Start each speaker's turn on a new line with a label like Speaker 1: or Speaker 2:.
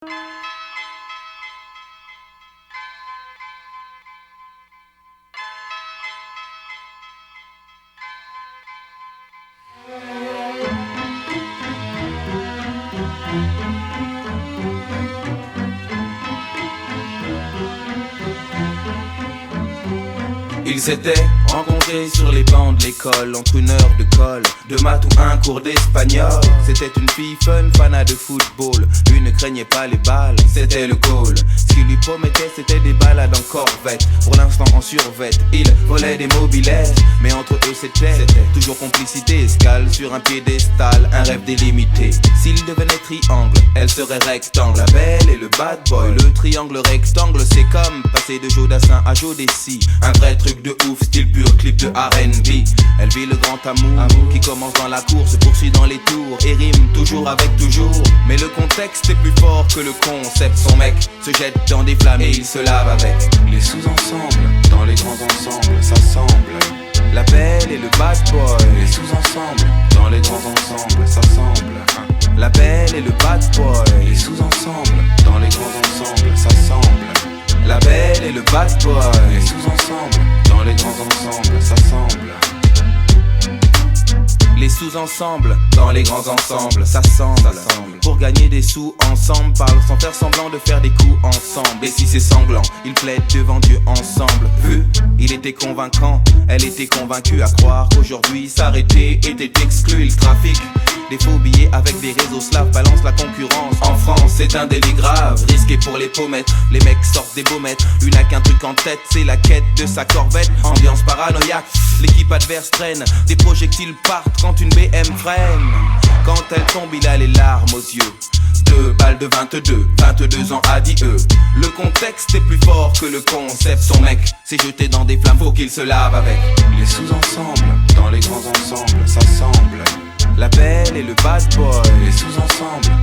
Speaker 1: Ils s'étaient rencontrés sur les bancs de l'école, entre une heure de colle, de maths ou un cours d'espagnol. C'était une fille fun, fanat de football. Lui ne craignait pas les balles, c'était le goal. Ce qu'il lui promettait, c'était des balades en corvette. Pour l'instant en survette, il volait des mobilettes. Mais entre eux c'était toujours complicité. Escale sur un piédestal, un rêve délimité. S'il devenait triangle, elle serait rectangle. La belle et le bad boy, le triangle rectangle. C'est comme passer de Jodassin à Jodeci. Un vrai truc de ouf, style pur clip de R&B. Elle vit le grand amour qui commence dans la cour, se poursuit dans les tours et rime toujours avec toujours. Mais le contexte est plus fort que le concept. Son mec se jette dans des flammes et il se lave avec.
Speaker 2: Les sous-ensembles, dans les grands ensembles, ça semble.
Speaker 1: La belle et le bad boy.
Speaker 2: Les sous-ensembles, dans les grands ensembles, ça semble.
Speaker 1: La belle et le bad boy.
Speaker 2: Les sous-ensembles, dans les grands ensembles, ça semble.
Speaker 1: La belle et le bad boy.
Speaker 2: Les sous-ensembles, dans les grands ensembles, ça semble.
Speaker 1: Les sous-ensembles, dans les grands ensembles, ça semble. Pour gagner des sous ensemble, parle sans faire semblant de faire des coups ensemble. Et si c'est sanglant, ils plaident devant Dieu ensemble. Il était convaincant, elle était convaincue à croire qu'aujourd'hui s'arrêter était exclu. Il trafique des faux billets avec des réseaux slaves, balance la concurrence. En France, c'est un délit grave, risqué pour les pommettes. Les mecs sortent des baumettes, une a qu'un truc en tête, c'est la quête de sa corvette. Ambiance paranoïaque, l'équipe adverse traîne, des projectiles partent quand une BM freine. Quand elle tombe, il a les larmes aux yeux. 2 balles de 22 ans a dit eux. Le contexte est plus fort que le concept. Son mec s'est jeté dans des flammes, faut qu'il se lave avec.
Speaker 2: Les sous-ensembles, dans les grands ensembles, ça semble.
Speaker 1: La belle et le bad boy.
Speaker 2: Les sous-ensembles,